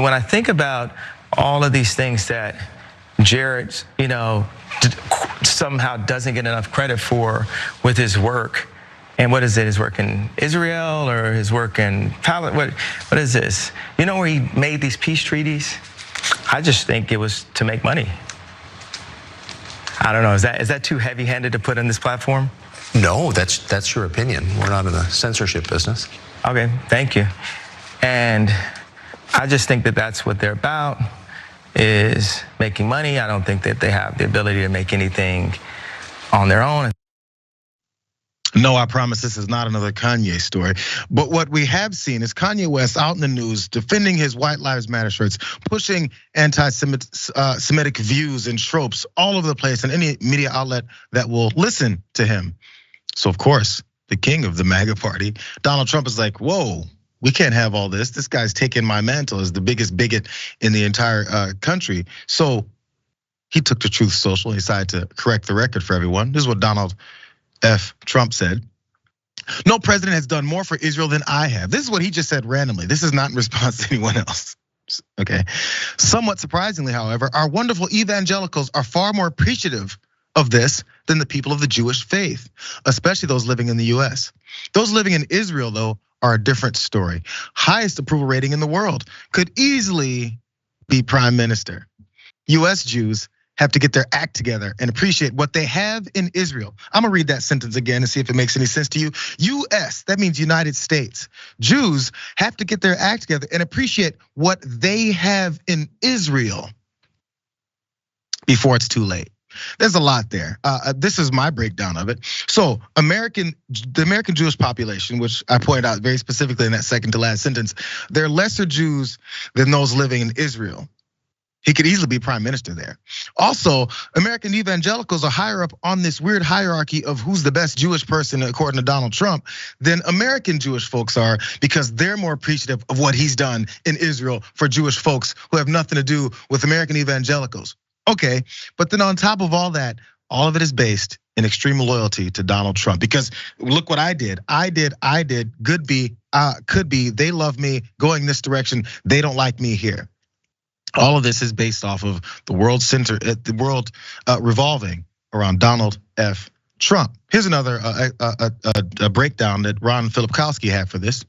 So when I think about all of these things that Jared, somehow doesn't get enough credit for with his work, and what is it? His work in Israel or his work in Palestine? What is this? You know where he made these peace treaties? I just think it was to make money. I don't know. Is that too heavy-handed to put on this platform? No, that's your opinion. We're not in the censorship business. Okay, thank you. And I just think that that's what they're about, is making money. I don't think that they have the ability to make anything on their own. No, I promise this is not another Kanye story. But what we have seen is Kanye West out in the news defending his White Lives Matter shirts, pushing anti-Semitic views and tropes all over the place in any media outlet that will listen to him. So of course, the king of the MAGA party, Donald Trump, is like, whoa, we can't have all this. This guy's taking my mantle as the biggest bigot in the entire country. So he took to Truth Social and decided to correct the record for everyone. This is what Donald F. Trump said. No president has done more for Israel than I have. This is what he just said randomly. This is not in response to anyone else. Okay. Somewhat surprisingly, however, our wonderful evangelicals are far more appreciative of this than the people of the Jewish faith, especially those living in the US. Those living in Israel, though, are a different story. Highest approval rating in the world, could easily be prime minister. US Jews have to get their act together and appreciate what they have in Israel. I'm gonna read that sentence again and see if it makes any sense to you. US, that means United States. Jews have to get their act together and appreciate what they have in Israel before it's too late. There's a lot there. This is my breakdown of it. So the American Jewish population, which I pointed out very specifically in that second to last sentence, they're lesser Jews than those living in Israel. He could easily be prime minister there. Also, American evangelicals are higher up on this weird hierarchy of who's the best Jewish person according to Donald Trump than American Jewish folks are, because they're more appreciative of what he's done in Israel for Jewish folks who have nothing to do with American evangelicals. Okay, but then on top of all that, all of it is based in extreme loyalty to Donald Trump. Because look what I did. Could be, they love me going this direction. They don't like me here. All of this is based off of the world revolving around Donald F. Trump. Here's another a breakdown that Ron Filipkowski had for this.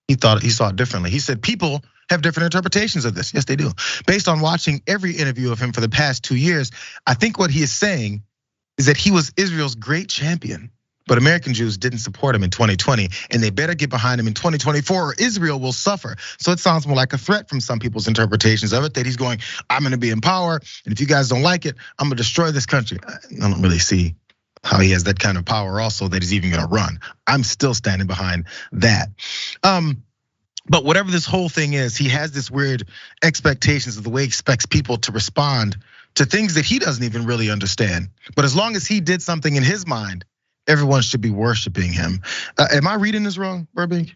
He saw it differently. He said people have different interpretations of this. Yes, they do. Based on watching every interview of him for the past 2 years, I think what he is saying is that he was Israel's great champion. But American Jews didn't support him in 2020, and they better get behind him in 2024 or Israel will suffer. So it sounds more like a threat from some people's interpretations of it, that he's going, I'm gonna be in power, and if you guys don't like it, I'm gonna destroy this country. I don't really see how he has that kind of power also that he's even gonna run. I'm still standing behind that. But whatever this whole thing is, he has this weird expectations of the way he expects people to respond to things that he doesn't even really understand. But as long as he did something in his mind, everyone should be worshiping him. Am I reading this wrong, Burbank?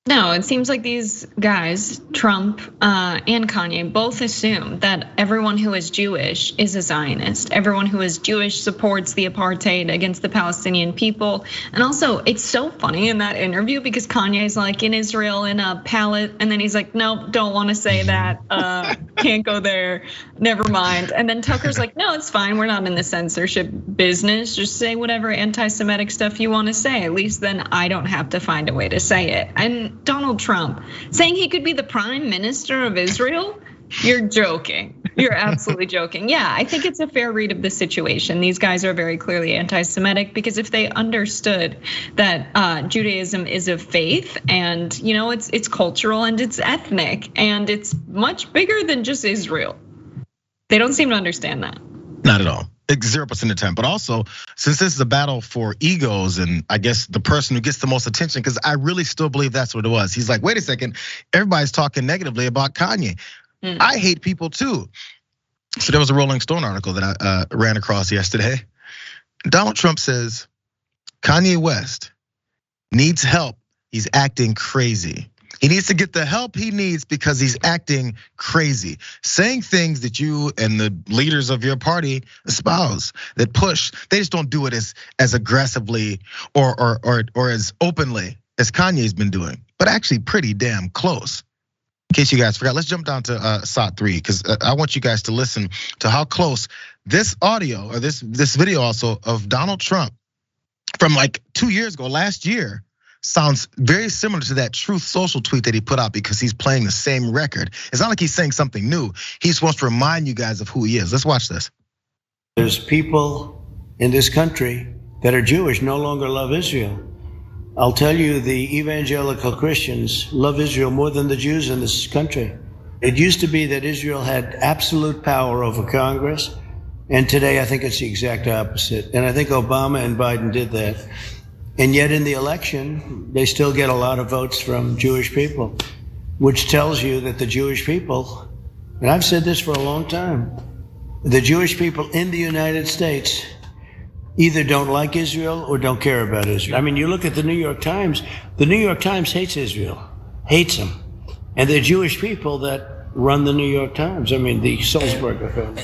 No, it seems like these guys, Trump and Kanye, both assume that everyone who is Jewish is a Zionist. Everyone who is Jewish supports the apartheid against the Palestinian people. And also, it's so funny in that interview because Kanye's like in Israel in a palace, and then he's like, nope, don't want to say that. Can't go there. Never mind. And then Tucker's like, no, it's fine. We're not in the censorship business. Just say whatever anti-Semitic stuff you want to say. At least then I don't have to find a way to say it. And Donald Trump saying he could be the prime minister of Israel? You're joking. You're absolutely joking. Yeah, I think it's a fair read of the situation. These guys are very clearly anti-Semitic because if they understood that Judaism is a faith and it's cultural and it's ethnic and it's much bigger than just Israel. They don't seem to understand that. Not at all. 0% attempt, but also since this is a battle for egos and I guess the person who gets the most attention, because I really still believe that's what it was. He's like, wait a second, everybody's talking negatively about Kanye. I hate people too. So there was a Rolling Stone article that I ran across yesterday. Donald Trump says Kanye West needs help. He's acting crazy. He needs to get the help he needs because he's acting crazy, saying things that you and the leaders of your party espouse, that push. They just don't do it as aggressively or as openly as Kanye's been doing, but actually pretty damn close. In case you guys forgot, let's jump down to SOT 3 because I want you guys to listen to how close this audio or this video also of Donald Trump from like 2 years ago, last year, sounds very similar to that Truth Social tweet that he put out because he's playing the same record. It's not like he's saying something new. He's supposed to remind you guys of who he is. Let's watch this. There's people in this country that are Jewish no longer love Israel. I'll tell you, the evangelical Christians love Israel more than the Jews in this country. It used to be that Israel had absolute power over Congress, and today I think it's the exact opposite. And I think Obama and Biden did that. And yet in the election, they still get a lot of votes from Jewish people, which tells you that the Jewish people, and I've said this for a long time, the Jewish people in the United States either don't like Israel or don't care about Israel. I mean, you look at the New York Times hates Israel, hates them. And they're Jewish people that run the New York Times. I mean, the Sulzberger family.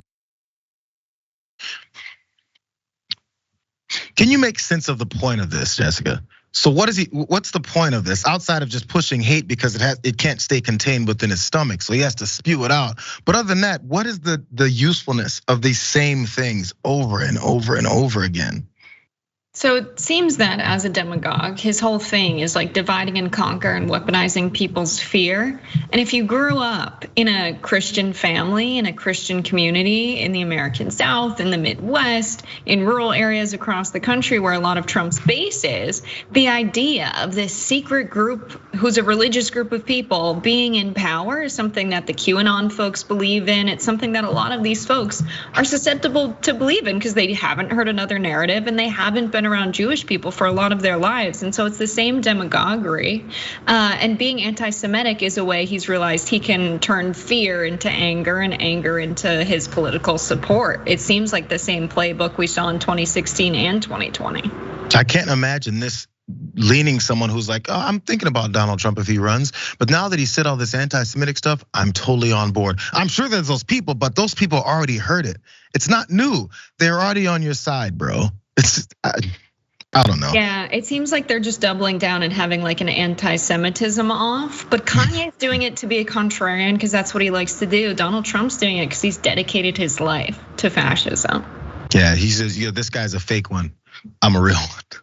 Can you make sense of the point of this, Jessica? So what's the point of this outside of just pushing hate because it can't stay contained within his stomach, so he has to spew it out. But other than that, what is the usefulness of these same things over and over and over again? So it seems that as a demagogue, his whole thing is like dividing and conquer and weaponizing people's fear. And if you grew up in a Christian family, in a Christian community, in the American South, in the Midwest, in rural areas across the country where a lot of Trump's base is, the idea of this secret group who's a religious group of people being in power is something that the QAnon folks believe in. It's something that a lot of these folks are susceptible to believe in because they haven't heard another narrative and they haven't been around Jewish people for a lot of their lives. And so it's the same demagoguery. And being anti-Semitic is a way he's realized he can turn fear into anger and anger into his political support. It seems like the same playbook we saw in 2016 and 2020. I can't imagine this leaning someone who's like, oh, I'm thinking about Donald Trump if he runs. But now that he said all this anti-Semitic stuff, I'm totally on board. I'm sure there's those people, but those people already heard it. It's not new. They're already on your side, bro. It's I don't know. Yeah, it seems like they're just doubling down and having like an anti-Semitism off. But Kanye's doing it to be a contrarian because that's what he likes to do. Donald Trump's doing it because he's dedicated his life to fascism. Yeah, he says, this guy's a fake one. I'm a real one.